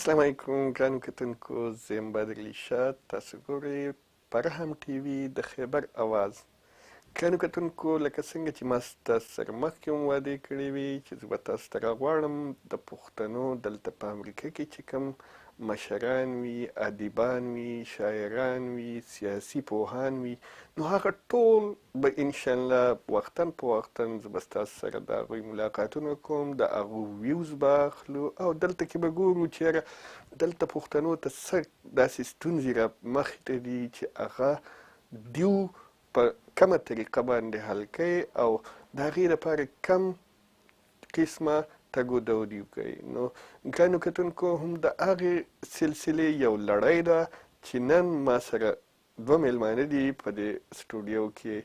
السلام علیکم ګرانو کتونکو، زه یم بدر علي شاه. تاسو ګورئ فرهم ټي وي د خیبر اواز. ګرانو کتونکو، لکه څنګه چې ما ستاسو سره مخکې هم وعدې کړې وې چې زه به تاسو ته راغواړم د پښتنو دلته په امریکا کې چې کوم مشران وي، ادیبان وي، شاعران وي، سیاسي پوهان وي، نو هغه ټول به انشاءالله وختاً په وختاً زه به ستاسو سره د هغوی ملاقاتونه کوم، د هغو ویوز به اخلو او دلته کې به ګورو چې یاره دلته پښتنو ته څه داسې ستونزې را مخې ته دي چې هغه دیو په کومه طریقه باندې حل کوي او د هغې لپاره کم قسمه تګ و دود کوي. نو ګرانو کتونکو، هم د هغې سلسلې یو لړۍ ده چې نن ما سره دوه میلمانه دي په دې سټوډیو کې.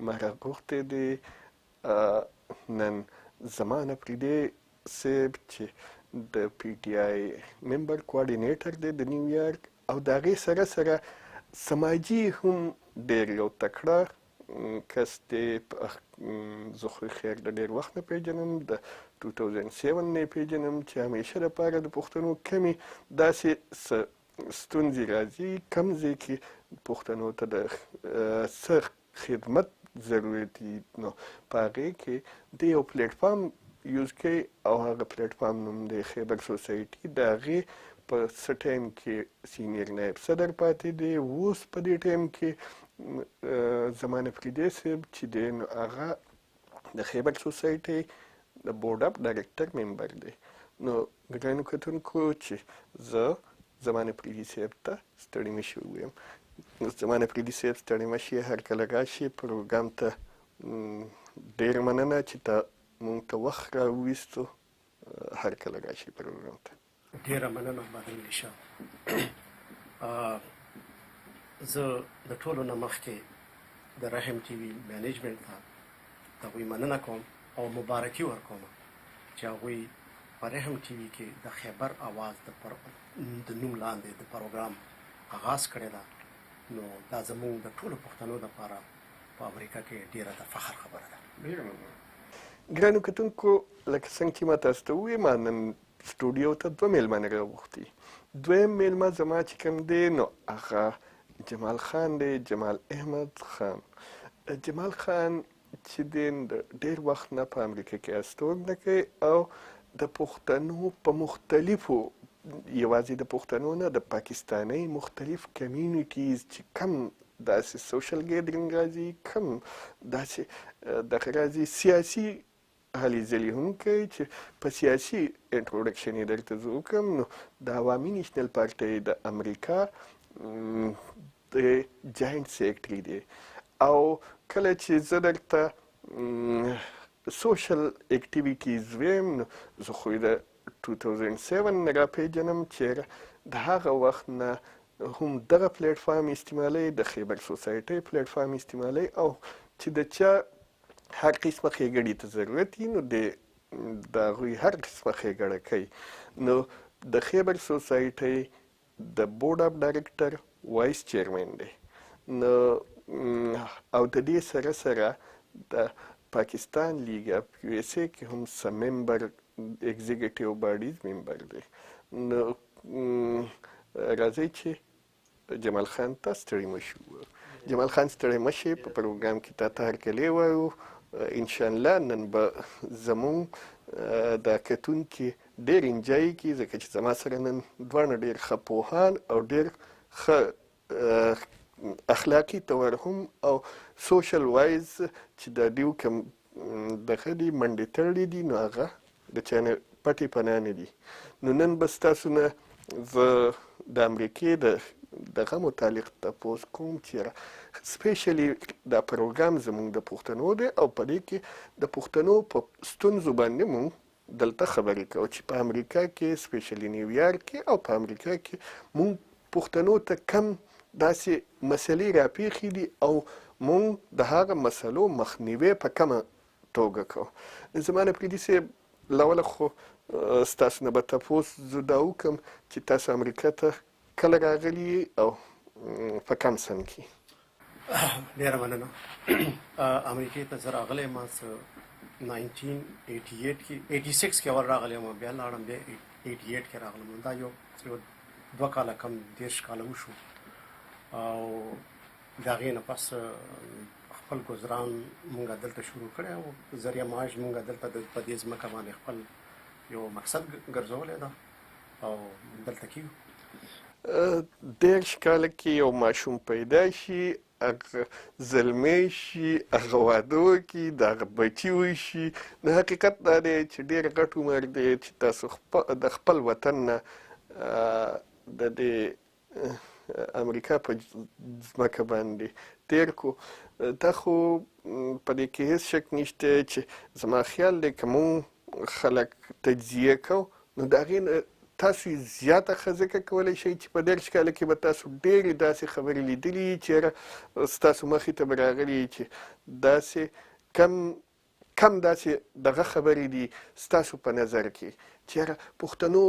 ما راغوښتی دی نن زمان افریدی صاحب چې د پی ټي آی ممبر کوارډینیټر دی د نیویارک، او د هغې سره سره سماجي هم ډېر یو تکړه کس دی. زه خو خیر د ډېر وخت نه پیژنم، د 2007 نه یې پیژنم چې همیشه دپاره د پښتنو کمې داسې ستونزې راځي کوم ځای کې پښتنو ته د څه خدمت ضرورت دي، نو په هغې کې د یو پلیټفارم یوز کوي او هغه پلیټفارم نوم دی خیبر سوسایټي. د هغې په څه ټایم کې سینیر نایب صدر پاتې دی، اوس په دې ټایم کې زمان افریدی صاحب چې دی نو هغه د خیبر سوسایټي د بورډ اف ډایرکټر ممبر دی. نو ګرانو کتونکو چې زه زمان افریدي صاحب ته ستړي مه شي ووایم. زمان افریدي صاحب ستړي مه شي، هر کله راشي پروګرام ته. ډېره مننه چې ته موږ ته وخت راوویستو، هر کله راشي پروګرام ته. ډېره مننه بدر علي شاه. زه د ټولو نه مخکې د رحم ټي وي مینجمنټ ته د هغوی مننه کوم او مبارکي ورکوم چې هغوی په رحم ټي وي کې د خیبر اواز د نوم لاندې د پروګرام آغاز کړی ده. نو دا زموږ د ټولو پښتنو دپاره په امریکا کې ډېره د فخر خبره ده. ګرانو کتونکو، لکه څنګه چې ما تاسو ته وویل، ما نن سټوډیو ته دوه میلمانه راوغوښتي. دویم میلمه زما چې کوم دی نو هغه جمال خان دی، جمال احمد خان. جمال خان چې دی د ډېر وخت نه په امریکا کې استوګنه کوي او د پښتنو په مختلفو، یوازې د پښتنو نه، د پاکستاني مختلف کمیونټیز چې کم داسې سوشل ګیدرینګ راځي، کم داسې دغه راځي، سیاسي هلې ځلې هم کوي چې په سیاسي انټروډکشن یې درته زه وکړم. نو د عوامي نیشنل پارټۍ د امریکا د جاینټ سیکرټري دی، او کله چې زه درته سوشل اکټیویټیز ویم نو زه خو یې د 2007 نه راپېژنم چې د هغه وخت نه هم دغه پلیټفارم استعمالوي، د خیبر سوسایټۍ پلیټفارم استعمالوي، او چې د چا هر قسمه ښېګړې ته ضرورت وي نو د هغوی هر قسمه ښېګړه کوي. نو د خیبر سوسایټۍ د بورډ اف ډایرکټر وایس چیرمن دی. نو او د دې سره سره د پاکستان لیگ اف یو ایس اے کې هم څه ممبر ایگزیکټیو باډیز ممبر دی. نو راځئ چې جمال خان ته ستړي مه شو. جمال خان ستړی مه شي، په پروګرام کې تا ته هرکلی وایو. انشاءالله نن به زموږ دا کتونکي ډېر انجای کړي، ځکه چې زما سره نن دواړه ډېر ښه پوهان او ډېر ښه اخلاقي طور هم او سوشل وایز چې د دوی کوم دغه دي منډې تړلې دي نو هغه د چا نه پټې پناه نه دي. نو نن به ستاسو نه زه د امریکې دغه متعلق تپوس کوم چې سپیشلی دا پروګرام زموږ د پښتنو دی او په دې کې د پښتنو په ستونزو باندې مونږ دلته خبرې کوو چې په امریکا کې سپیشلی نیویارک کې او په امریکا کې مونږ پښتنو ته کم داسې مسلې راپېښې دي او مونږ د هغه مسلو مخنیوی په کومه توګه کوو. زمان افریدي صاحب، له اوله خو ستاسو نه به تپوس زه دا وکړم چې تاسو امریکا ته کله راغلي او په کم سن کې؟ ډېره مننه. امریکې ته زه راغلی یم 1986 کې اول راغلی یم، بیا لاړم، بیا 88 کې راغلم. دا یو 2 کاله کم 10 کاله وشو او د هغې نه پس خپل ګزران مونږ دلته شروع کړی او ذریعه معاش مونږ دلته په دې ځمکه باندې خپل یو مقصد ګرځولی ده او دلته کېږو. 10 کاله کې یو ماشوم پیدا شي، هغه زلمی شي، هغه واده وکړي، د هغه بچي وشي. نو حقیقت دا دی چې ډېر غټ عمر دی چې تاسو د خپل وطن نه د دې امریکا په ځمکه باندې تېر کړو. دا خو په دې کې هېڅ شک نشته چې زما خیال دی که مونږ خلک تجزیه کوو نو د هغې نه تاسو زیاته ښه کولی شئ چې په 10 کاله کې به تاسو ډېرې داسې خبرې لیدلي چې یاره ستاسو مخې ته به راغلي چې داسې کم داسې دغه خبرې دي ستاسو په نظر کې چې یاره پښتنو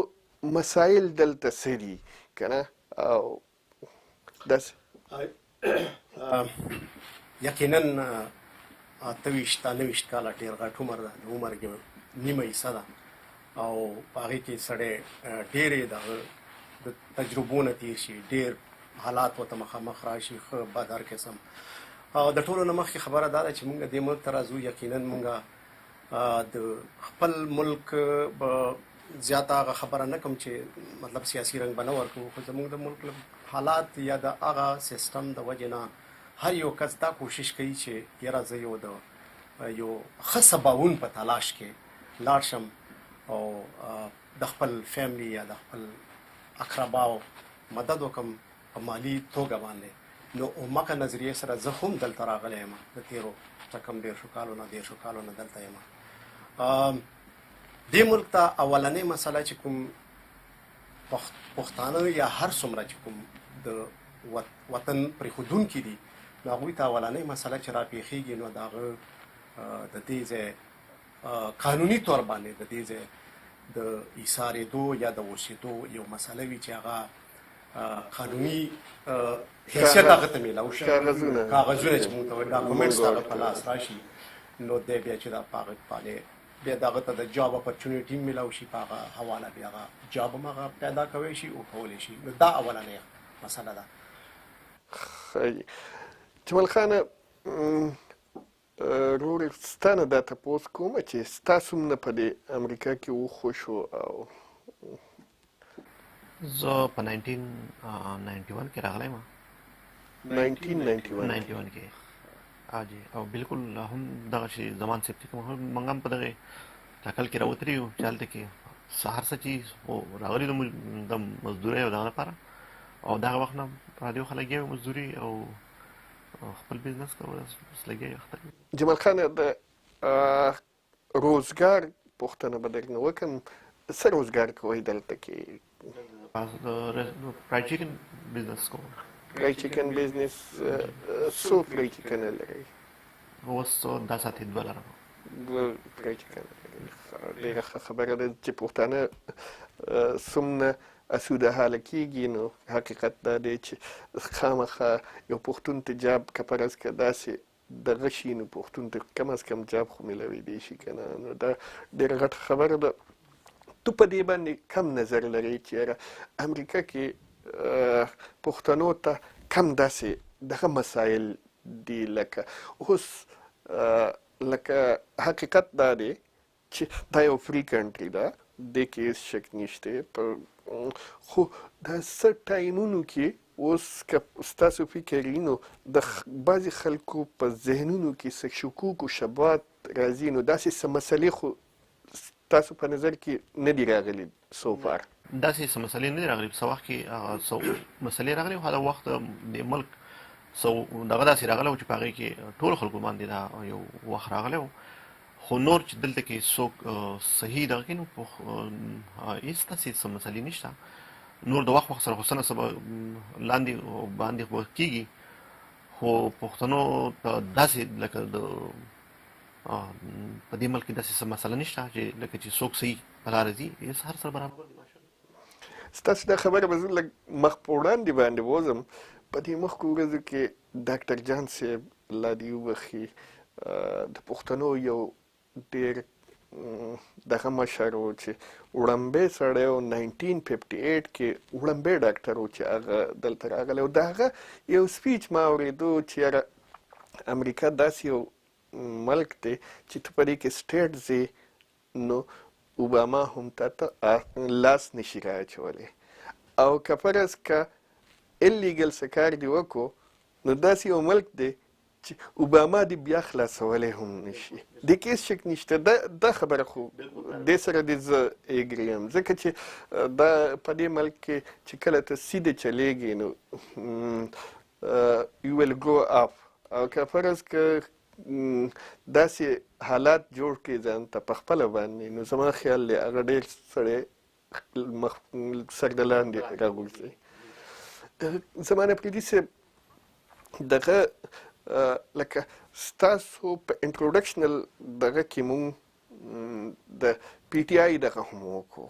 مسایل دلته څه دي که نه او داسې. یقینا 28 تا 29 کاله ډېر غټ عمر ده، د عمر کې نیمه حصه ده او په هغې کې سړی ډېرې د تجربو نه تېر شي، ډېر حالات ورته مخامخ راشي، ښه بد هر قسم. او د ټولو نه مخکې خبره دا ده چې مونږ دې ملک ته راځو. یقینا مونږ د خپل ملک به زیاته هغه خبره نه کوم چې مطلب سیاسي رنګ به نه ورکوو، خو زمونږ د ملک حالات یا د هغه سیستم د وجې نه هر یو کس دا کوشش کوي چې یاره زه یو ښه سباوون په تلاش کې لاړ شم او د خپل فیملی یا د خپل اقرباو مدد وکم په مالی توګه باندې. نو عمقه نظریې سره زه هم دلته راغلی یم، د تېرو کم 10 کالو نه دلته یم. دې ملک ته اولنۍ مسله چې کوم پښتانه یا هر څومره چې کوم د وطن پرېښودونکي دي نو هغوی ته اولنۍ مسله چې راپېښېږي نو د هغه د دې ځای قانوني طور باندې د دې ځای د ایسارېدو یا د اوسېدو یو مسله وي چې هغه قانوني حیثیت هغه ته میلاو شي، کاغذونه چې موږ ته وایي ډاکومنټس هغه په لاس راشي نو دی بیا چې دا په هغه باندې بیا د هغه ته د جاب اپرچونیټي میلاو شي، په هغه حواله بیا هغه جاب هم هغه پیدا کولی شي او کولی شي. نو دا اولنۍ مسله ده. جمال خانه رور ستانه دا تپوس کومه چې ستاسو هم نه په دې امریکا کې وخوشو او زه په 1991 کې راغلی یم. 1991 کې اجي او بالکل هم دغه شي زمان صاحب چې کوم موږ هم په دغه ټاکل کې راوتلي یو چې هلته کې سهار څه چې راغلي د مزدورۍ او دغه لپاره او دغه وخت نه رادیو خلک یې مزدوري او خپل بزنس کوي اوس لګیا وخت. جمال خان د روزګار پوښتنه به درنه وکړم، څه روزګار کوئ دلته کې؟ فرای چکن بزنس کوم. فرای چکن بزنس څو فرای چکنه لرئ؟ اوس دا ساعت دوه لرم. فرای چکن ډېره ښه خبره ده چې پښتانه څومره اسوده حاله کېږي نو حقیقت دا دی چې خامخا یو پښتون ته جاب که فرض که داسې دغه شي نو پښتون ته کم از کم جاب خو میلاویدی شي که نه. نو دا ډېره غټه خبره ده. تو په دې باندې کم نظر لرئ چې یاره امریکا کې پښتنو ته کم داسې دغه مسایل دي لکه اوس لکه حقیقت دا دی چې دا یو فری کنټري ده، دې کې هېڅ شک نشته، خو دا څه ټایمونو کې اوس که ستاسو فکر وي نو د بعضې خلکو په ذهنونو کې څه شکوک و شبهات راځي نو داسې څه مسلې خو ستاسو په نظر کې نه دي راغلي سو فار؟ داسې څه مسلې نه دي راغلي. په څه وخت کې څه مسلې راغلي او هغه وخت د ملک څه دغه داسې راغلی و چې په هغې کې ټولو خلکو باندې دا یو وخت راغلی و، خو نور چې دلته کې څوک صحیح دغه کوي نو هېڅ داسې څه مسلې نشته. نور د وخت سره خو څه نه څه لاندې باندې خو کېږي، خو پښتنو ته داسې لکه د په دې ملک کې داسې څه مسله نشته چې لکه چې څوک صحیح په لاره ځي، هېڅ هر سره برابر دي. ستاسو دا خبره به زه لږ مخ په وړاندې باندې وځم. په دې مخکې ورځو کې ډاکټر جان صاحب الله دې وبخي د پښتنو یو ډېر دغه مشر و چې وړاندې سړی و 1958 کې وړاندې ډاکټر و چې هغه دلته راغلی و. د هغه یو سپیچ ما اورېدو چې یاره امریکا داسې یو ملک دی چې ته په دې کې سټیټ ځې نو اوباما هم تا ته لاس نشي رااچولی، او که فرض که الیګل څه کار دې وکړو نو داسې یو ملک دی چې اوباما دې بیا خلاصولی هم نشي. د کیس شک نشته. دا خبره خو دې سره دې زه اګري یم، ځکه چې دا په دې ملک کې چې کله ته سیده چلیږي نو یو ویل ګو اپ، او که فرض که داسې حالات جوړ کړي ځان ته په خپله باندې نو زما خیال دی هغه ډېر سړی سر د لاندې راغورځوي. زما نفریدي صاحب دغه لکه ستاسو په انټروډکشنل دغه کې مونږ د پی ټي آی دغه هم وکړو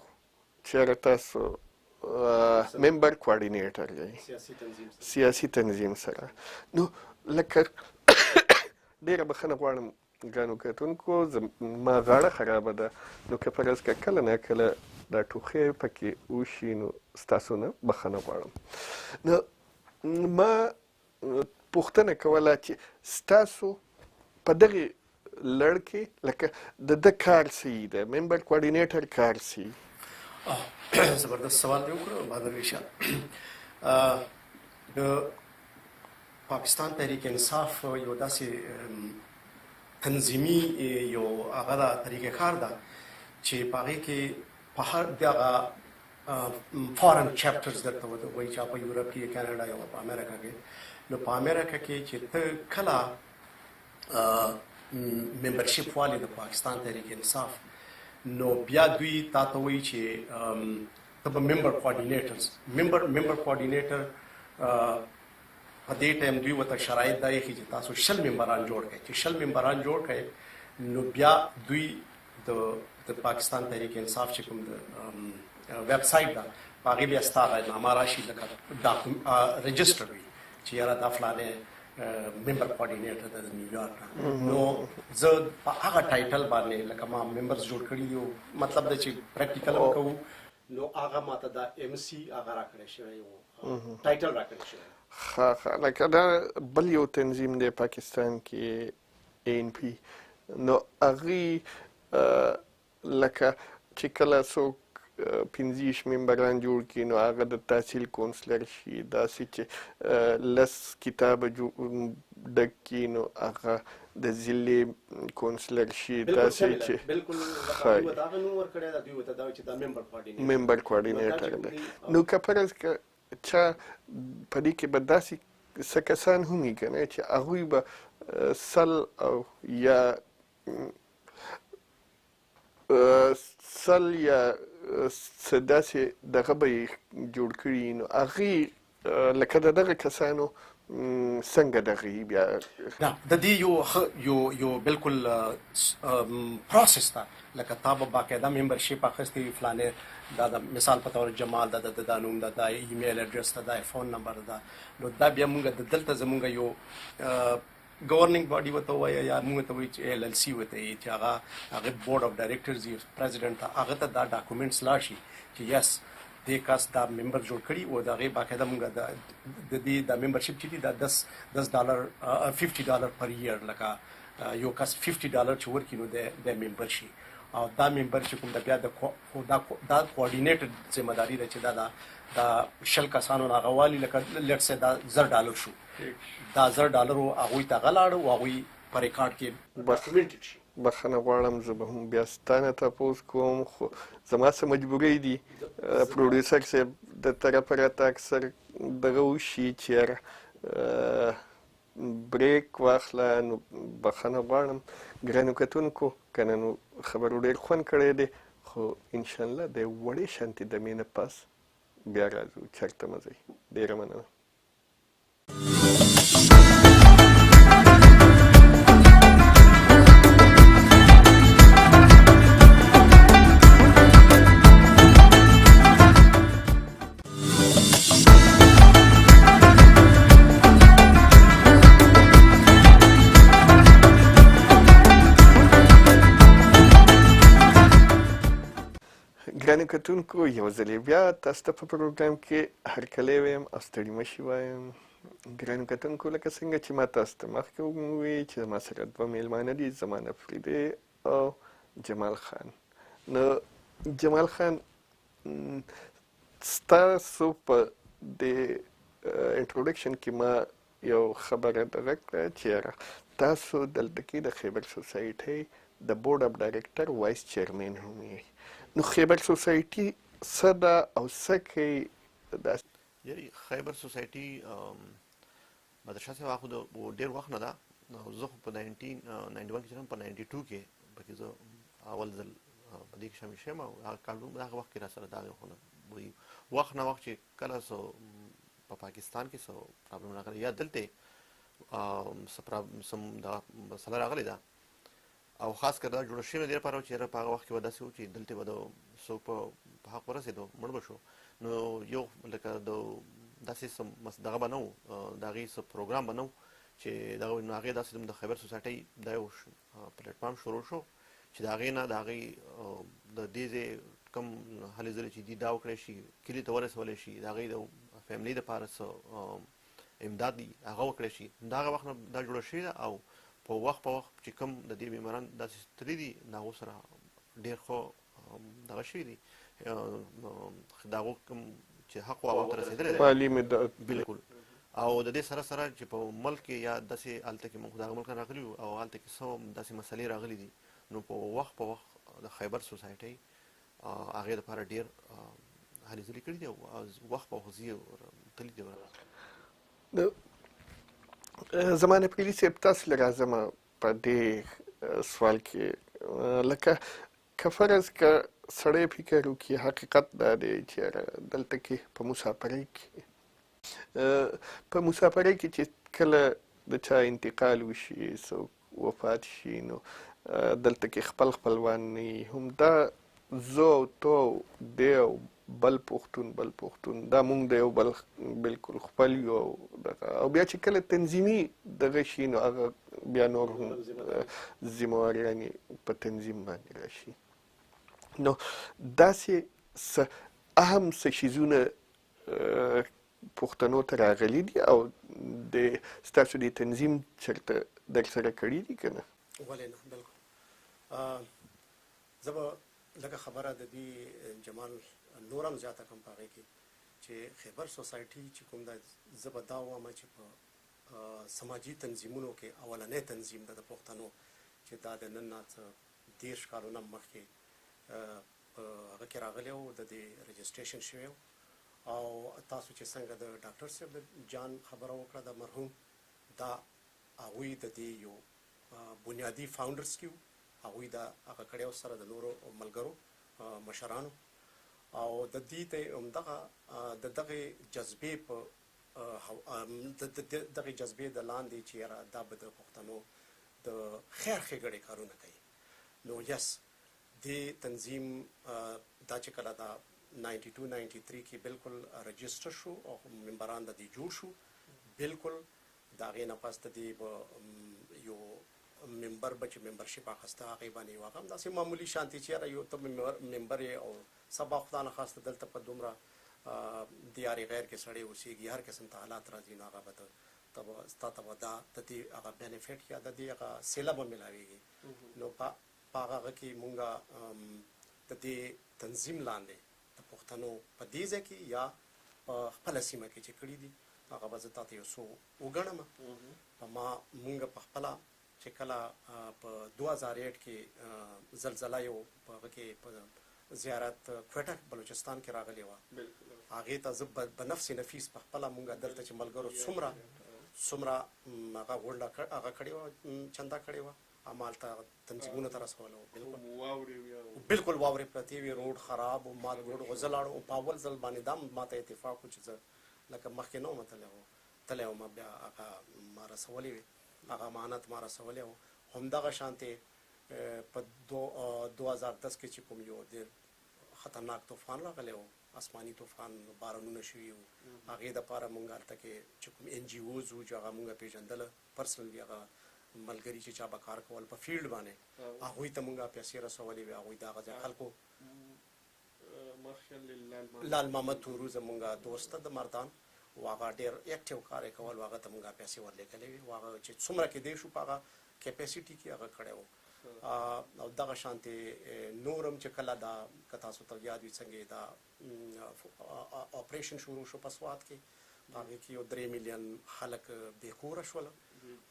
چې هغه تاسو ممبر کوارډینیټر یې سیاسي تنظیم سره. نو لکه ډېره بخښنه غواړم ګرانو کتونکو، ما غاړه خرابه ده، نو که فرض که کله نه کله دا ټوخی پکې وشي نو ستاسو نه بخښنه غواړم. نو ما پوښتنه کوله چې ستاسو په دغې لړ کې لکه د ده کار څه ده، ممبر کوارډینیټر کار څه؟ زبردست سوال دی وکړو بهادر ریشا. د پاکستان تحریک انصاف یو داسې تنظیمي یو هغه دا طریقه کار ده چې په هغې کې په هر دغه فارن چپټرز درته وایي چې په یورپ کې، کاناډا یا په امریکا کې. نو په امریکا کې چې ته کله ممبرشپ والی د پاکستان تحریک انصاف، نو بیا دوی تا ته وایي چې ته به ممبر کوارډینیټر په دې ټایم دوی ورته شرایط دا ایښي چې تاسو 20 ممبران جوړ کړئ. چې 20 ممبران جوړ کړئ نو بیا دوی د پاکستان تحریک انصاف چې کوم د ویب سایټ ده په هغې بیا ستا نامه راشي لکه رجسټر وي چې یاره دا فلانې ممبر کوارډینیټر د نیویارک نه. نو زه په هغه ټایټل باندې لکه ما ممبرز جوړ کړي دي، مطلب دا چې پریکټیکل هم کوو، نو هغه ماته دا ایم سی هغه راکړی شوی و، ټایټل راکړی شوی. لکه دا بل یو تنظیم دی پاکستان کې ANC، نو هغې لکه چې کله څوک 15 ممبران جوړ کړي نو هغه د تحصیل کونسلر شي، داسې چې 10 کتابه ډک کړي نو هغه د ضلعې کونسلر شي، داسې چې ممبر کوارډینیټر دی. نو که فرض که چا په دې کې به داسې څه کسان هم وي که نه چې هغوی به سل او یا څه داسې دغه به یې جوړ کړي، نو هغې لکه د دغه کسانو څنګه دغه بیا د دې یو بالکل پروسس ده. لکه تا به باقاعده ممبرشپ اخیستی وي، فلانې دا د مثال په طور جمال ده، دا نوم ده، دا ایمیل اډرس ده، دا فون نمبر ده. نو دا بیا مونږ دلته زمونږ یو گورننگ باډي ورته وایي یا موږ ته وایي چې LLC ورته وایي چې هغه بورډ اف ډایرکټرز یې پریزیډنټ ته هغه ته دا ډاکومنټس لاړ شي چې یس دې کس دا ممبر جوړ کړي او د هغې باقاعده موږ د دې دا ممبرشپ چې دي دا $10 $50 پر ایئر، لکه یو کس $50 چې ورکړي نو د ممبر شي. او دا ممبر چې کوم د بیا دا کوارډینیټډ ذمه داري ده چې دا 20 کسانو نه هغه والي لکه لیټ سې دا $10 شو، دا $10 هغوی ته هغه لاړه او هغوی په ریکارډ کې ډاکومنټډ شي. بخښنه غواړم زه به هم بیا ستانه تپوس کوم، خو زما څه مجبورۍ دي پروډیوسر صاحب د طرفه راته اکثر دغه وشي چې یاره بریک واخله. نو بخښنه غواړم ګرانو کتونکو، که نه نو خبرو ډېر خوند کړی دی، خو انشاءالله د وړې شانتې دمې نه پاس بیا راځو، چېرته مه ځئ. ډېره مننه. ګرانو کتونکو یو ځل بیا تاسو ته په پروګرام کې هرکلی وایم او ستړي مه شئ وایم. ګرانو کتونکو لکه څنګه چې ما تاسو ته مخکې وویل چې ما سره دوه میلمانه دي، زما نفریدی او جمال خان. نو جمال خان ستاسو په د انټروډکشن کې ما یو خبره دغه کړه چې تاسو دلته کې د خیبر سوسایټۍ د بورډ اف ډایرکټر وایس چیرمن هم یې. نو خیبر سوسایټي څه ده او څه کوي؟ یعنی خیبر سوسایټي بدرشاه صاحب خو د ډېر وخت نه ده، زه خو په 1991 کې په 92 کې پکې زه اول ځل په دې کې شامل شوم او هغه کال هغه وخت کې راسره دغه خو وایي وخت نه وخت چې کله څه په پاکستان کې څه پرابلم راغلی یا دلته څه مسله راغلې ده او خاص کر دا جوړ شوی دې لپاره چې په هغه وخت کې به داسې و چې دلته به د څوک په حق ورسېدو مړ به شو، نو یو لکه د داسې څه دغه به نه و، د هغې څه پروګرام به نه و چې دغه نو هغې داسې د خیبر سوسایټۍ دا یو پلیټفارم شروع شو چې د هغې نه د هغې د دې ځای کوم هلې ځلې چې دي دا وکړی شي، کلي ته ورسولی شي، د هغې د فیملي دپاره څه امداد دي هغه وکړی شي. د هغه وخت نه دا جوړه شوې ده او په وخت چې کوم د دې بیماران داسې تللي دي د هغو سره ډېر ښه دغه شوي دي، د هغو کوم چې حق و هغو ته رسېدلی دی بلکل. او د دې سره سره چې په ملک کې یا داسې هلته کې موږ د هغه ملک نه راغلي یو او هلته کې څه داسې مسلې راغلي دي، نو په وخت د خیبر سوسایټۍ هغې دپاره ډېر هلې ځلې کړي دي او وخت په وخت ځي تللي دي. زما نفریدي صاحب تاسو له راځم په دې سوال کې لکه که فرض که سړی فکر وکړي حقیقت دا دی چې دلته کې په مسافرۍ کې چې کله د چا انتقال وشي څوک وفات شي نو دلته کې خپلوان نه وي، همدا زه او تو دی او بل پښتون دا مونږ د یو بل بلکل خپل یو او بیا چې کله تنظیمي دغه شي نو هغه بیا نور هم ذمهواريان په تنظیم باندې راشي. نو داسې څه اهم څه شیزونه پښتنو ته راغلي دي او ستاسو د تنظیم چېرته درسره کړي دي که نه؟ ولې نه، بلکل. زه به لږه خبره د دې جمال نور هم زیاته کړم په هغې کې چې خیبر سوسایټي چې کوم ده زه به دا ووایم چې په سماجي تنظیمونو کې اولنی تنظیم ده د پښتنو چې دا د نن نه څه 30 کالونه مخکې په هغه کې راغلی و، د دې رجسټریشن شوی و. او تاسو چې څنګه د ډاکټر صاحب جان خبره وکړه د مرحوم، دا هغوی د دې یو بنیادي فاونډرز کې وو، هغوی دا هغه کړی و سره د نورو ملګرو مشرانو او د دې ته همدغه د دغې جذبې په دغې جذبې د لاندې چې یاره دا به د پښتنو د خیر ښېګړې کارونه کوي. نو یس دې تنظیم دا چې کله دا 92-93 کې بلکل رجسټر شو او ممبران د دې جوړ شو، بلکل د هغې نه پس د دې به یو ممبر به چې ممبرشپ اخیسته هغې باندې یو هغه هم داسې معمولي شانتي چې یاره یو ته ممبر یې او سبا خدا نخواسته دلته په دومره دیار غیر کې سړی اوسېږي، هر قسم ته حالات راځي نو هغه به ستا ته به دا د دې هغه بینیفټ یا د دې هغه سیله به میلاویږي. نو په هغه کې مونږ د دې تنظیم لاندې د پښتنو په دې ځای کې یا په خپله سیمه کې چې کړي دي هغه به زه تا ته یو څو وګڼم. مونږ په خپله چې کله په 2008 کې زلزله یو په هغه کې په زیارت کوټه بلوچستان کې راغلی وه، هغې ته زه بنفس نفیس په خپله مونږ دلته چې ملګرو څومره هغه غونډه هغه کړې وه، چنده کړې وه، همالته تنظیمونو ته رسولی وو. بلکل واورې پرتې وې، روډ خراب و، ما روډ زه لاړم په اول ځل باندې دا ما ته اتفاق و چې زه لکه مخکې نه وم تللی وم، بیا هغه ما رسولې وې، هغه امانت ما رسولی و. همدغه شانتې په 2010 کې چې کوم یو ډېر خطرناک طوفان راغلی و، آسماني طوفان، بارانونه شوي وو، هغې دپاره مونږ هلته کې چې کوم NGOs وو چې هغه مونږ پېژندله پرسنلي، هغه ملګري چې چا به کار کول په فیلډ باندې، هغوی ته مونږ پیسې رسولې وې، هغوی د هغه ځای خلکو لال محمد تورو زمونږ دوست د مردان واغه ډیر اکټیو کار کول واغه ته مونږه پیسې ورلیکلې وي واغه چې څومره کې دی شو پاغه کیپاسټي کې هغه کړو او دغه شانتي نورم چې کله دا کتا سو ته یاد وي څنګه دا اپریشن شروع شو په سواد کې هغه کې یو 3 میلیون خلک بې کور شول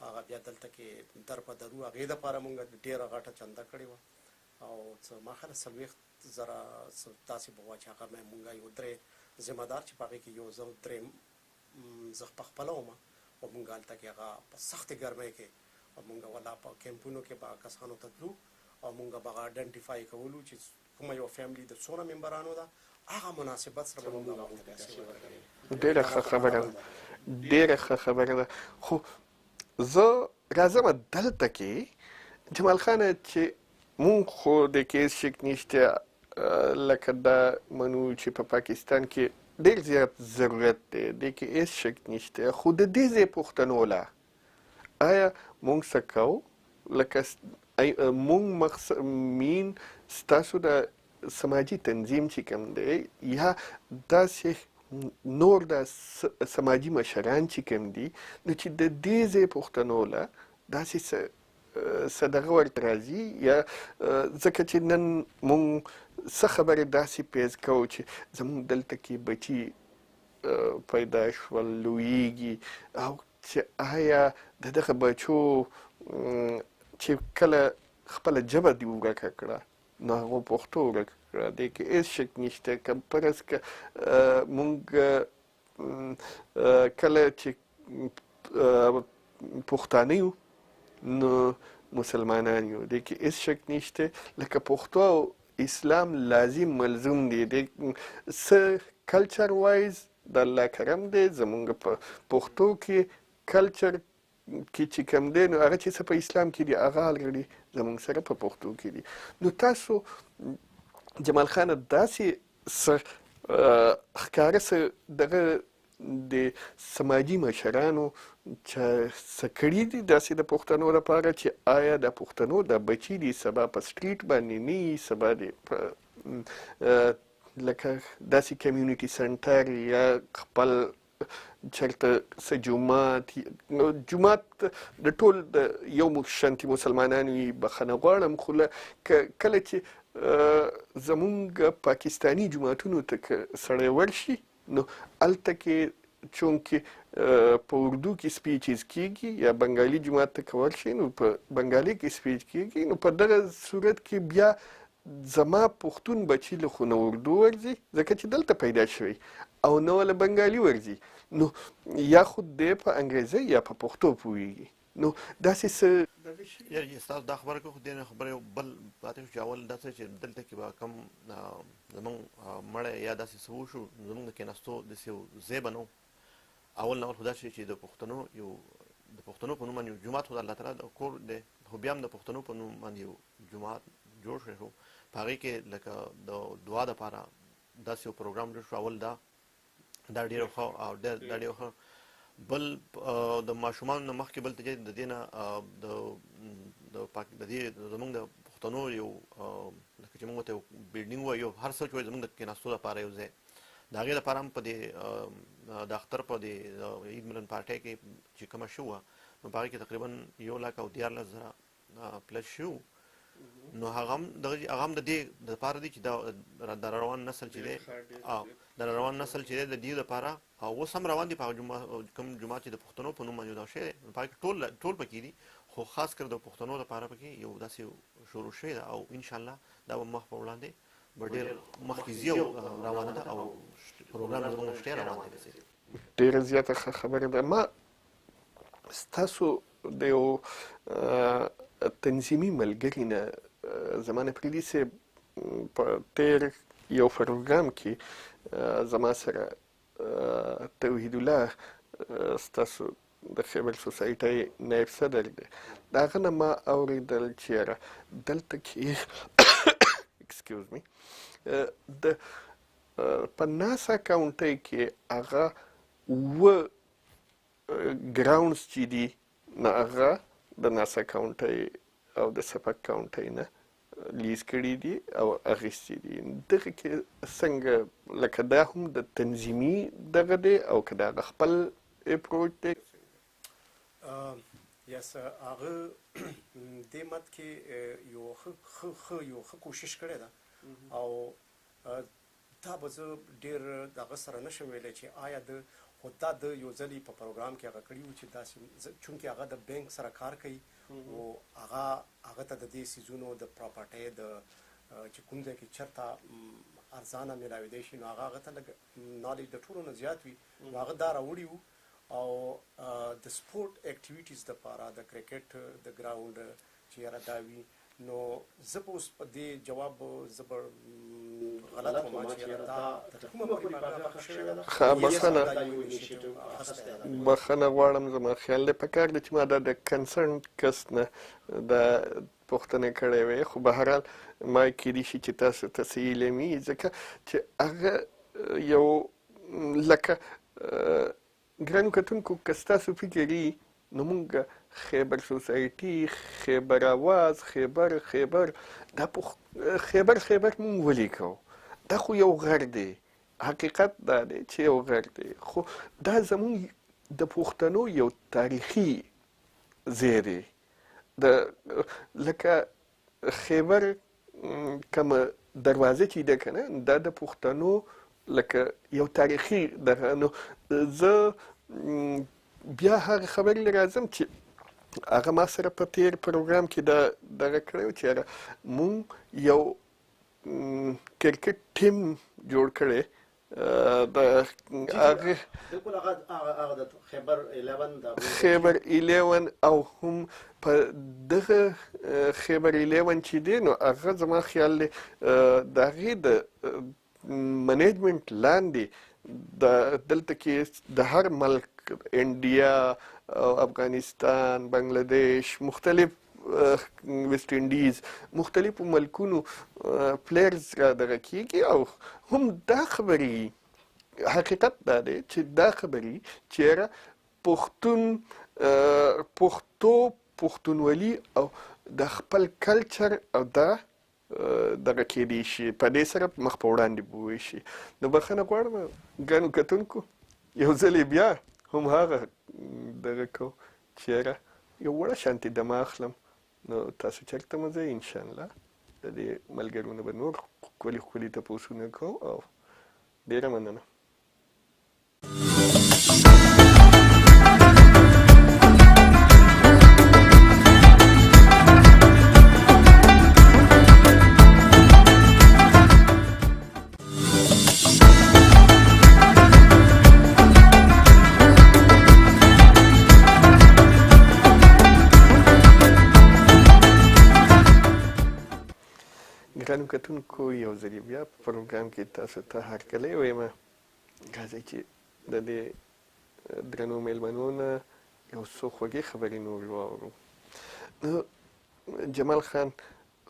هغه بیا دلته کې در په درو هغه د لپاره مونږ ډیره غټه چنده کړې و او څه ماخله سلويخت زرا تاسو په واچ هغه مونږه یو درې ذمہ دار چې پاره کې یو زو درې زغ په خپل او مونږه الته کې هغه په سخت ګرمۍ کې مونږه ولا په کیمپونو کې با کسانو ته تلو او مونږه به ایڈنټیفای کولو چې کومه یو فیملی د څونه ممبرانو ده هغه مناسبت سره مونږه وخت پیسې ورکړي ډیره ښه خبره ده خو زه راځم دلته کې جمال خان چې مونږ خو د کیس شک نشته لکه دا منو چې په پاکستان کې ډیر زیات ضرورت دی د کیس شک نشته خو د دې ځای پوښتنو لا آیا مونږ څه کوو لکه مونږ مین ستاسو د سماجي تنظیم چې کوم دی یا داسې نور د سماجي مشران چې کوم دي نو چې د دې ځای پوښتنو لا داسې صدقه ورته راځي یا ځکه چې نن مونږ څه خبرې داسې پیز کوو چې زمونږ دلته کې بچي پیدا شول لویږي او چې آیا د دغه بچو چې کله خپله ژبه دې ورکه کړه نو هغه پښتو ورکه کړه دې کې هېڅ شک نشته که فرض که مونږ کله چې پښتانه یو نو مسلمانان یو دې کې هېڅ شک نشته لکه پښتو او اسلام لازم ملزوم دی د څه کلچر وایز د الله کرم دی زمونږ په پښتو کې کلچر کې چې کوم دی نو هغه چې څه په اسلام کې دي هغه الریډي زمونږ سره په پښتو کې دي نو تاسو جمال خان داسې څه ښکاره څه دغه د سماجي مشرانو چې څه کړي دي داسې د پښتنو لپاره چې آیا د پښتنو د بچي دي سبا په سټریټ باندې نه وي سبا د لکه داسې کمیونټي سنټر یا خپل چېرته څه جومات د ټول د یو شانتي مسلمانان وي بخښنه غواړم خو کله چې زمونږ پاکستاني جوماتونو ته که سړی ورشي نو هلته کې چونکې په اردو کې سپیچز کېږي یا بنګالي جومات ته که ورشي نو په بنګالي کې سپیچ کېږي نو په دغه صورت کې بیا زما پښتون بچي له خو نه اردو ورځي ځکه چې دلته پیدا شوی او نه له بنګالي ورځي نو یا خود دی په انګریزي یا په پښتو پوهېږي نو داسې څه یعنې ستاسو دا خبره کوو خو دې نه خبره یو بل پاتې شو چې اول داسې چې دلته کې به کم زمونږ مړی یا داسې څه وشو زمونږ د کېناستو داسې یو ځای به نه و اول نول خو دا چې د پښتنو په نوم باندې یو جومات خو د الله تعالی د کور دی خو بیا هم د پښتنو په نوم باندې یو جومات جوړ شوی شو په هغې کې لکه د دعا دپاره داسې یو پروګرام جوړ شو اول دا ډېر ښه او دا ډېر ښه بل د ماشومانو نه مخکې بل ته د دې نه د دې زموږ د پښتنو یو لکه چې موږ ته یو بلډینګ وایو هر څه چې وایي زموږ د کېناستو لپاره یو ځای د هغې لپاره هم په دې د اختر په دې عید ملن پارټۍ کې چې کومه شو وه نو په هغې کې تقریبا 1,14,000 پلس شو نو هغه هم د دې دپاره دی چې د روان نسل چې دی د روان نسل چې دی د دې دپاره او اوس هم روان دي په کوم جومات چې د پښتنو په نوم باندې دا شوی دی په هغې کې ټول پکې دي خو خاص کر د پښتنو دپاره پکې یو داسې شروع شوی ده او انشاءالله دا به مخ په وړاندې به ډېر مخکې ځي او روانه ده او پروګرام زموږ شته روان دی ډېره زیاته ښه خبره ده ما ستاسو د یو تنظیمي ملګري نه زمانه پریدي صاحب په تېر یو پروګرام کې زما سره توحید الله ستاسو د خیبر سوسایټۍ نایب صدر دی د هغه نه ما اورېدل چې یاره دلته کې ایکسکیوز می د په ناسا کاونټۍ کې هغه 7 ګراونډز چې دي نه هغه د ناسا کاونټۍ او د سپک کاونټۍ نه لیز کړي دي او اخیستي دي. دغه کې څنګه لکه دا هم د تنظیمي دغه دی او که د هغه خپل اپروچ دی؟ یس هغه دې مد کې یو ښه کوشش کړې ده او دا به زه ډېر دغه سره نشم ویلی چې آیا د خو دا د یو ځلې په پروګرام کې هغه کړي وو چې داسې چونکې هغه د بینک سره کار کوي او هغه ته د دې څیزونو د پراپرټۍ د چې کوم ځای کې چېرته ارزانه میلاویدی شي نو هغه ته لږ نالج د ټولو نه زیات وي نو هغه دا راوړي وو او د سپورټ اکټیویټیز دپاره د کرکټ د ګراونډ چې یاره دا وي نو زه به اوس په دې جواب زه به غلط وم چې یاره دا تر کومه پورې به هغه ښه شوې ده بخښنه غواړم زما خیال دی پکار دی چې ما دا د کنسرن کس نه دا پوښتنې کړې وې خو بهرحال ما کیدای شي چې تاسو ته څه علمي ځکه چې هغه یو لکه ګرانو کتونکو که ستاسو فکر وي نو موږ خیبر سوسایټي خیبر اواز خیبر دا خیبر موږ ولیکو دا خو یو غر دی حقیقت دا دی چې یو غر دی خو دا زموږ د پښتنو یو تاریخي ځای دی لکه خیبر کومه دروازه چې ده که نه دا د پښتنو لکه یو تاریخي دغه نو زه بیا هغه خبرې راځم چې هغه ما سره په تیر پروګرام کې دغه کړی و چې هغه مونږ یو کرکټ ټیم جوړ کړی د هغه خیبر 11 او هم په دغه خیبر 11 چې دی نو هغه زما خیال دی د هغې د منیجمنټ لاندې دلته کې د هر ملک انډیا افغانستان بنگلادیش مختلف ویسټ انډیز مختلفو ملکونو پلیرز را دغه کېږي او هم دا خبرې حقیقت دا دی چې دا خبرې چې یاره پښتونولي او د خپل کلچر او دا دغه کېدی شي په دې سره مخ په وړاندې بوی شي نو بخښنه غواړم ګرانو کتونکو یو ځل بیا هم هغه دغه کو چې یاره یو وړه شانتې دمه اخلم نو تاسو چېرته مو ځئ انشاءالله د دې ملګرو نه به نور ښکلي تپوسونه کوو او ډېره مننه ګرانو کتونکو یو ځلې بیا په پروګرام کې تاسو ته هرکلی وایم راځئ چې د دې درنو میلمنو نه یو څو خوږې خبرې نور واورو نو جمال خان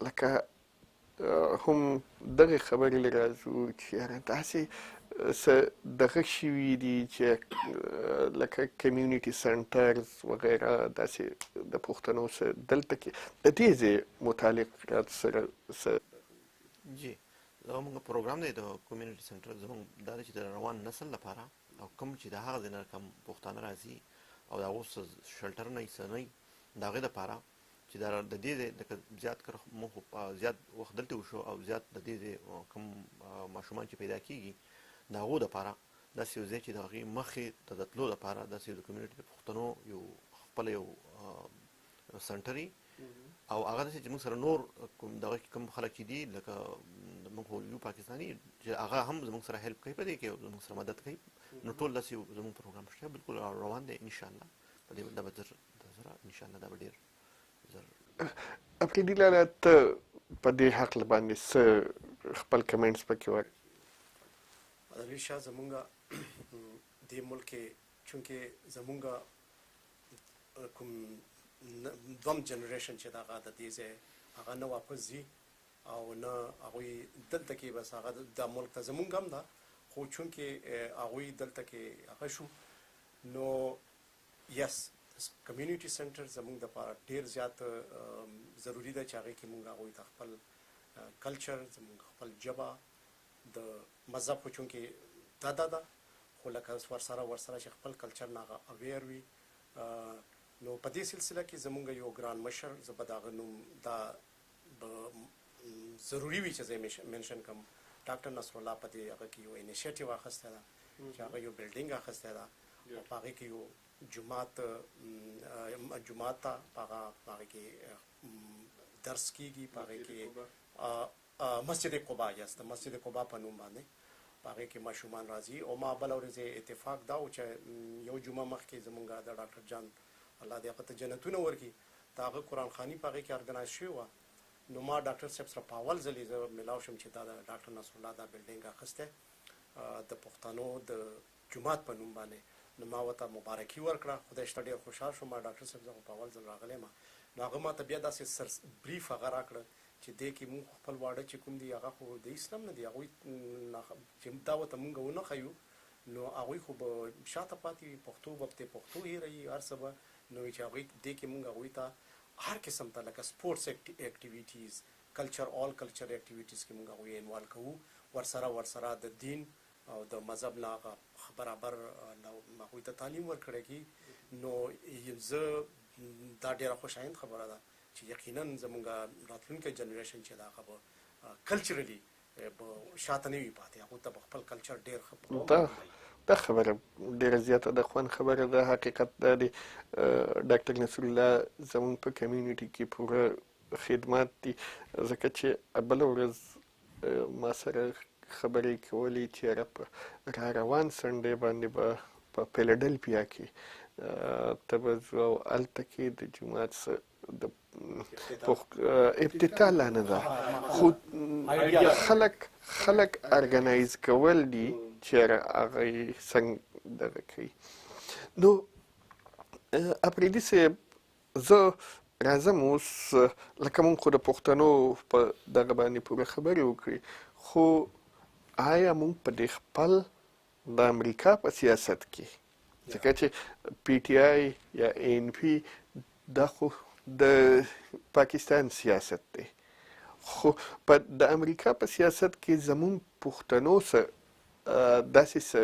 لکه هم دغه خبرې له راځو چې یاره داسې څه دغه شوي دي چې لکه کمیونټي سنټرز وغیره داسې د پښتنو څه دلته کې د دې ځای متعلق سره څه جی زموږ پروګرام دی د کمیونټي سنټر زموږ دا دی چې د روان نسل لپاره او کوم چې د هغه ځای نه کم پښتانه راځي او د هغو څه شلټر نه څه نه وي د هغې دپاره چې د دې ځای لکه زیات موږ زیات وخت دلته وشو او زیات د دې ځای کوم ماشومان چې پیدا کېږي د هغو دپاره داسې یو ځای چې د هغې مخې ته د تلو دپاره داسې د کمیونټي د پښتنو یو خپله یو سنټر او هغه داسې چې موږ سره نور دغه کوم خلک چې دي لکه موږ یو پاکستاني چې هغه هم زموږ سره هیلپ کوي په دې کې زموږ سره مدد کوي نو ټول داسې زموږ پروګرام شته بلکل روان دی انشاءالله په دې دا به زر انشاءالله دا به ډېر زر افریدي لاله ته په دې هکله باندې څه خپل کمنټس پکې وایي علی شاه زمونږ دې ملک کې چونکې زمونږ کوم دوم جنریشن چې دغه د دې ځای هغه نه واپس ځي او نه هغوی دلته کې بس هغه د ملک ته زمونږ هم ده خو چونکې هغوی دلته کې هغه شو نو یس کمیونټي سنټر زمونږ دپاره ډېر زیات ضروري ده چې هغې کې مونږ هغوی ته خپل کلچر زموږ خپل ژبه د مذهب خو چونکې دا ده خو لکه ورسره چې خپل کلچر نه هغه اویر وي نو په دې سلسله کې زموږ یو ګران مشر زه به د هغه نوم دا ضروري وي چې زه منشن کړم ډاکټر نصر الله په دې هغه کې یو انیشیټیو اخیستی ده چې هغه یو بلډینګ اخیستی ده او په هغې کې یو جومات ته په هغې کې درس کېږي په هغې کې مسجد قبا د مسجد قبا په نوم باندې په هغې کې ماشومان راځي او ما بله ورځ اتفاق دا و چې یو جمعه مخکې زمونږ د ډاکټر جان الله دې هغه ته جنتونه ورکړي د هغه قرآن خواني په هغې کې ارګنایز شوې وه نو ما ډاکټر صاحب سره په اول ځل زه ملاو شم چې دا د ډاکټر نصر الله دا بلډینګ اخیستی د پښتنو د جومات په نوم باندې نو ما ورته مبارکي ورکړه خدای شته ډېر خوشحال شوم ما ډاکټر صاحب زه خو په اول ځل راغلی یم نو هغه ما ته بیا داسې بریف هغه راکړه چې دې کې مونږ خپل واړه چې کوم دي هغه خو د اسلام نه دي هغوی چې دا ورته مونږ ونه ښیو نو هغوی خو به شاته پاتې وي پښتو به پښتو هېروي هر څه به نو چې هغوی دې کې مونږ هغوی ته هر قسم ته لکه سپورټس اکټیویټیز کلچر آل کلچر اکټیویټیز کې مونږ هغوی انوالو کوو ورسره د دین او د مذهب نه هغه برابر هغوی ته تعلیم ورکړی کېږي نو زه دا ډېره خوشایند خبره ده چې یقینا زموږ راتلونکی جنریشن چې دا هغه به کلچرلی به شاته نه وي پاتې هغوی ته به خپل کلچر ډېر ښه دا خبره ډېره زیاته د خوند خبره ده حقیقت دا دی ډاکټر نصر الله زموږ په کمیونټي کې پوره خدمات دي ځکه چې بله ورځ ما سره خبرې کولې چې را روان سنډې باندې به په فیلډلفیا کې ته به ځو او هلته کې د جومات د ابتدا لا نه ده خو خلک ارګنایز کول دي چې هغه یې څنګه دغه کوي نو اپریدي صاحب زه راځم اوس لکه مونږ خو د پښتنو په دغه باندې پوره خبرې وکړې خو آیا مونږ په دې خپل د امریکا په سیاست کې ځکه چې پی ټي آی یا این پی دا خو د پاکستان سیاست دی خو په د امریکا په سیاست کې زمونږ پښتنو څه داسې څه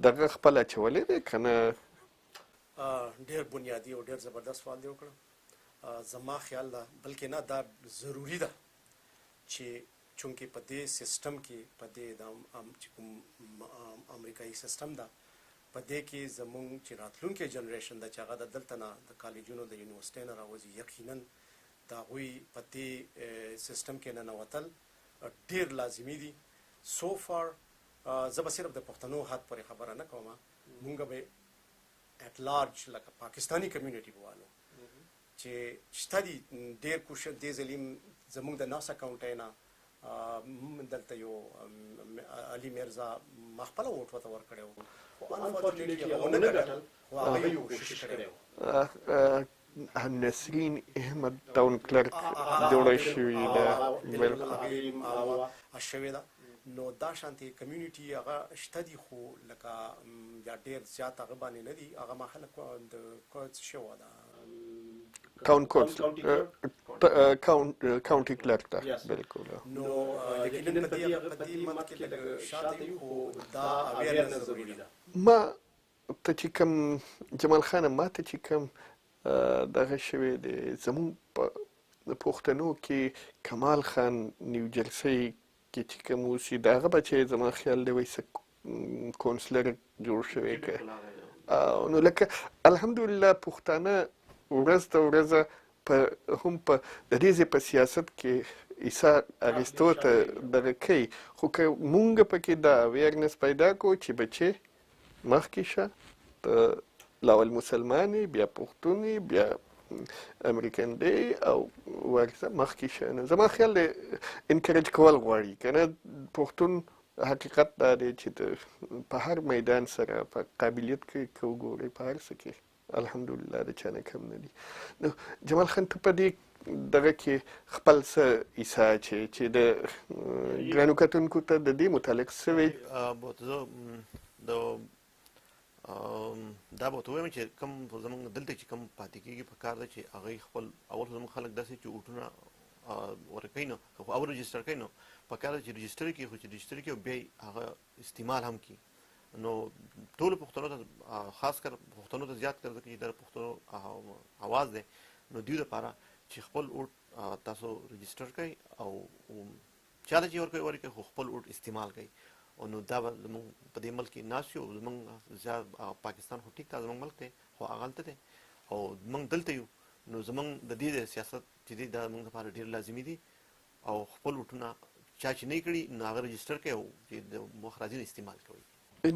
دغه خپل اچولی دی که نه ډېر بنیادي او ډېر زبردست سوال دی وکړه زما خیال ده بلکې نه دا ضروري ده چې چونکې په دې سیسټم کې په دې د چې کوم امریکایي سیسټم ده په دې کې زمونږ چې راتلونکی جنریشن ده چې هغه د دلته نه د کالجونو د یونیورسټۍ نه راوځي یقینا د هغوی په دې سیسټم کې ننوتل ډېر لازمي دي سو فار زه به صرف د پښتنو حد پورې خبره نه کوم مونږ به ایټ لارج لکه پاکستاني کمیونټي به والو چې شته دي ډېر کوشش دې ځلې زمونږ د ناس اکاونټۍ نه دلته یو علي میرزا ما خپله ووټ ورته ورکړی و خو انفارچونیټلي هغه ونه ګټل خو هغه یو کوشش کړی و نسرین احمد ټاون کلرک جوړه شوې ده شوې ده نو دا شانتې کمیونټي هغه شته دي خو لکه یا ډېر زیات هغه باندې نه دي هغه محله د څه وه ده کاونټي کلرک ده بالکل نو یقینا په دې مد کې لږ شاته یو خو دا اویرنس ضروري ده ما ته چې کوم جمال خانه ما ته چې کوم دغه شوی دی زموږ په پښتنو کې کمال خان نیوجرسي کې چې کوم اوسي د هغه بچی زما خیال دی وایي څه کونسلر جوړ شوی که نو لکه الحمدلله پښتانه ورځ تر ورځه هم په د دې ځای په سیاست کې عیسی اخیستو ته دغه کوي خو که مونږ پکې دا اویرنس پیدا کړو چې بچې مخکې شه ته لاول مسلمان یې بیا پښتون یې بیا امریکن دی او ورځه مخکې شه نو زما خیال دی انکریج کول غواړي که نه پښتون حقیقت دا دی چې په هر میدان سره په قابلیت کې که وګورئ په هر څه کې الحمدلله د چا نه کم نه دي نو جمال خان ته په دې دغه کې خپل څه عیسی چې د ګرانو کتونکو ته د دې متعلق څه وایي دا به ورته ووایم چې کوم زموږ دلته چې کوم پاتې کېږي په کار ده چې هغوی خپل اول زموږ خلک داسې چې اوټونه ورکوي نو خو او رجسټر کوي نو پکاره چې رجسټر کې خو چې رجسټر کې بیا هغه استعمال هم کی نو ټول پښتنو ته خاص کر پښتنو ته زیات کړ چې د پښتنو आवाज ده نو دیو لپاره چې خپل اوټ تاسو رجسټر کړئ او چاله چې ورکوي خو خپل اوټ استعمال کړئ او نو دا زموږ په دې ملک کې ناشو زموږ زیات پاکستان خو ټیک تا زموږ ملک ته خو اغلته ده او موږ دلته یو نو زموږ د دې سیاست چې دا موږ لپاره ډیر لازمي دي او خپل وټونه چا چې نه کړي نو هغه رجسټر کوي او چې د مخرجین استعمال کوي.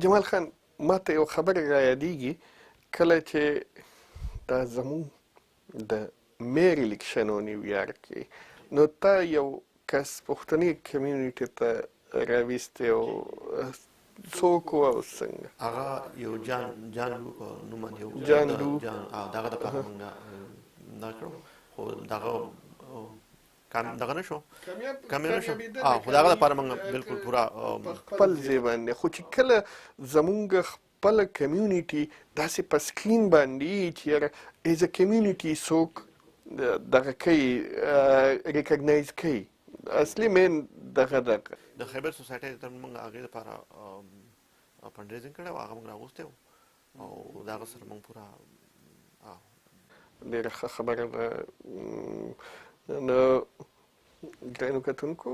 جمال خان ماته یو خبر را یادېږي کله چې دا زموږ د میر الیکشن و نیویارک کې نو تا یو کس پښتني کمیونټي ته راویستی او څوک و او څنګه؟ هغه یو جان لو نوم یو جان لو دغه د پاره موږ دا کړو خو دغه دغه نشو کامیاب نشو خو دغه لپاره موږ بالکل پورا خپل ځای باندې خو چې کله زموږ خپله کمیونټي داسې په سکرین باندې چې یاره ایز ا کمیونټي څوک دغه کوي ریکګنایز کوي اصلي مین دغه د خیبر سوسایټي ته موږ هغې لپاره فنډریزینګ کړی و هغه موږ راغوستی و او د هغه سره موږ پوره ډېره ښه خبره ده. نو ګرانو کتونکو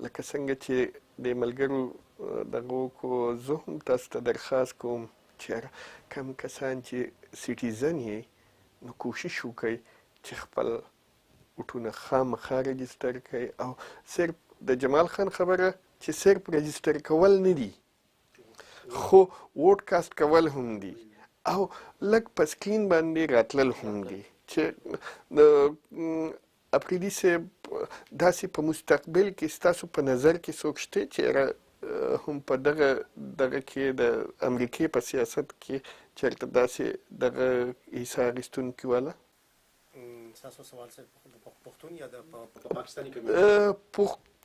لکه څنګه چې د ملګرو دغه وکړو زه هم تاسو ته درخواست کوم چې کم کسان چې سیټیزن یې نو کوشش وکړئ چې خپل وټونه خامخا رجسټر کړئ او صرف د جمال خان خبره چې صرف رجسټر کول نه دي خو ووټ کاسټ کول هم دي او لږ په سکرین باندې راتلل هم دي چې اپریدي صاحب داسې په مستقبل کې ستاسو په نظر کې څوک شته چې هم په دغه کې د امریکې په سیاست کې چېرته داسې دغه حصه اخیستونکي والا؟ ستاسو سوال صرف د پښتون یا د پاکستاني کمیونټي؟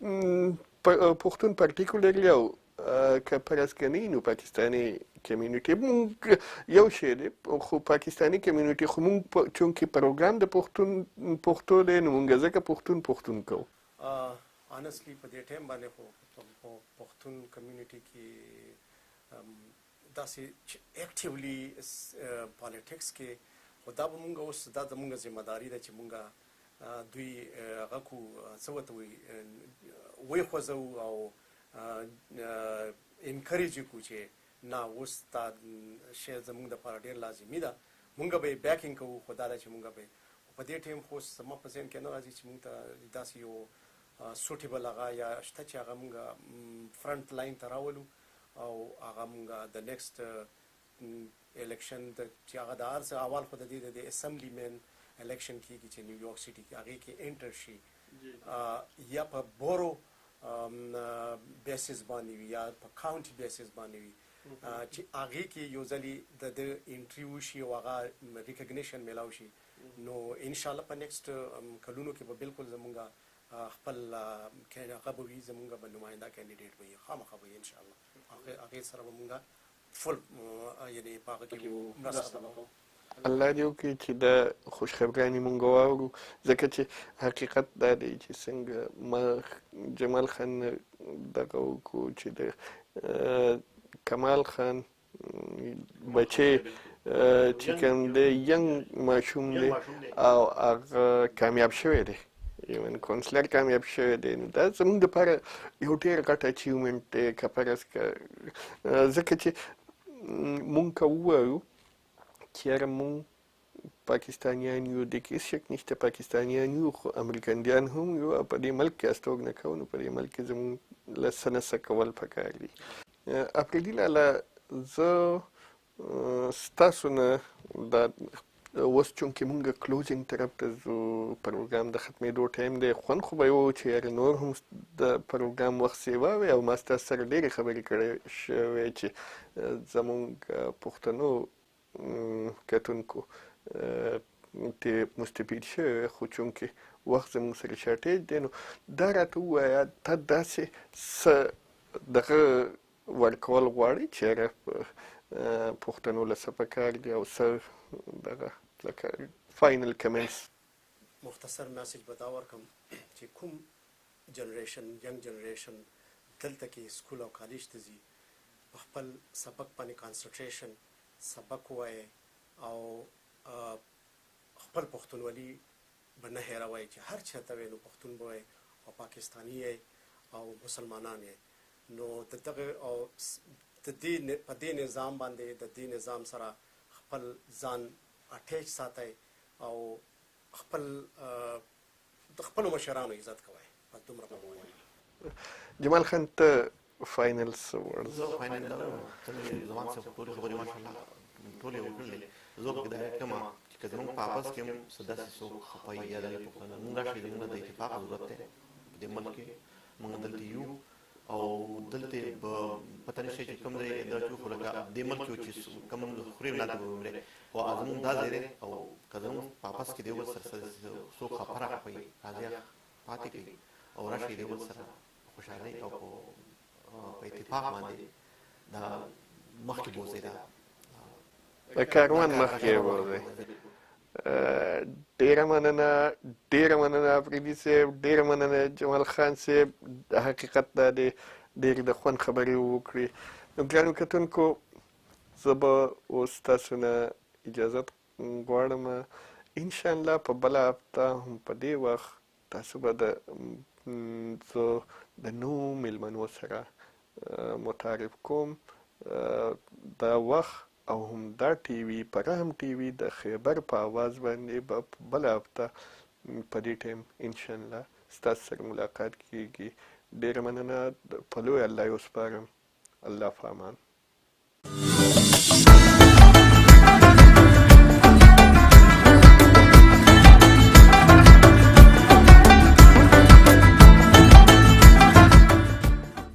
پښتون پارټیکولرلی او که پرسکنی نو پاکستانی کمیونټي مونږ یو شی دی خو پاکستانی کمیونټي خو مونږ چونکې پروګرام د پښتو دی نو مونږ ځکه پښتون کوو. آنستلی په دې ټایم باندې خو په پښتون کمیونټي کې داسې اکټیولی پالیټکس کې خو دا به مونږ اوس دا زمونږ ذمهداري ده چې مونږ دوی هغه کو څه ورته وایي ویښوځو او انکریج کړو چې نه اوس دا شی زمونږ دپاره ډېر لازمي ده مونږ به یې بیکینګ کوو خو دا ده چې مونږ به په دې ټایم خو زما په ذهن کې نه راځي چې مونږ ته داسې یو سوټیبل هغه یا شته چې هغه مونږ فرنټ لاین ته راولو او هغه مونږ د نیکسټ الیکشن چې هغه د هر څه اول خو د دې د اسمبلی مین الیکشن کېږي چې نیویارک سټي کې هغې کې انټر شي یا په بورو بیسس باندې وي یا په کاونټي بیسس باندې وي چې هغې کې یو ځلې د انټري وشي او هغه ریکګنیشن میلاو شي نو انشاءالله په نیکسټ کلونو کې به بالکل زمونږ خپل هغه به وي زمونږ به نماینده کینډیډیټ به وي خامخا به وي انشاءالله هغې سره به مونږ فل یعنې په هغه کې مرسته وکړو. الله دې وکړي چې دا خوشخبرانې مونږ واورو ځکه چې حقیقت دا دی چې څنګه ما جمال خان دغه وکړو چې د کمال خان بچی چې کوم دی ینګ ماشوم دی او هغه کامیاب شوی دی ایون کونسلر کامیاب شوی دی نو دا زموږ دپاره یو ډېر غټ اچیومنټ دی که فرض که ځکه چې مونږ که ووایو چې یاره مونږ پاکستانیان یو د کې هېڅ شک نشته پاکستانیان یو خو امریکندیان هم یو او په دې ملک کې استوګنه کوو نو په دې ملک کې زموږ له څه نه څه کول پکار دي. افریدي لاله زه ستاسو نه دا اوس چونکې مونږ کلوزینګ طرف ته ځو پروګرام د ختمېدو ټایم دی خوند خو به یې و چې یاره نور هم د پروګرام وخت سیوا وی او ما ستاسو سره ډېرې خبرې کړې شوې چې زمونږ پښتنو کتونکو ته مستفید شوی خو چونکې وخت زموږ سره شارټیج دی نو دا راته ووایه ته داسې څه دغه ورکول غواړي چې یاره پښتنو له څه پکار دي او څه دغه لکه فاینل کمنټس. مختصر میسج به دا ورکم چې کوم جنریشن ینګ جنریشن دلته کې سکول او کالج ته ځي په خپل سبق باندې کانسنټریشن سبق ووایي او خپل پښتونولي به نه هېروئ چې هر چېرته وئ نو پښتون به وئ او پاکستاني یې او مسلمانان یې نو د دغه او د دې په دې نظام باندې د دې نظام سره خپل ځان اټیچ ساتئ او خپل د خپلو مشرانو عزت کوئ په دومره به ووایم. جمال خان ته فاینل څه وړ زه فاینل زمان څخه ټولې خبرې ماشاءالله ټولې وکړلې. زه به بدایت کوم چې که زموږ په آپس کې هم څه داسې څوک خفایي یا دغې پوښتنه موږ راشي زموږ د اتفاق ضرورت دی په دې ملک کې موږ دلته یو او دلته به پته نشي چې کوم ځای د ټوکو لکه دې ملک کې چې کوم خوري لاندې به ومرې خو زموږ دا ځای دی او که زموږ په آپس کې د یو بل سره څوک خبره کوي راځي پاتې کوي او راشي د یو بل سره خوشحالۍ او په اتفاق باندې دا مخکې بوځي دا د کاروان مخکې بوځي. ډیره مننه افریدي صاحب، ډیره مننه جمال خان صاحب. د حقیقت دا دی ډېرې د خوند خبرې وکړې. نو ګرانو کتونکو زه به اوس تاسو نه اجازت غواړم. انشاءالله په بله هفته هم په دې وخت تاسو به زه د نوو میلمنو سره متعارف کوم. دا وخت او هم دا ټي وي پرهم ټي وي د خیبر په آواز باندې به په بله هفته په دې ټایم انشاءالله ستاسو سره ملاقات کیږي. ډېره مننه. په لوی الله یې وسپارم. الله په امان.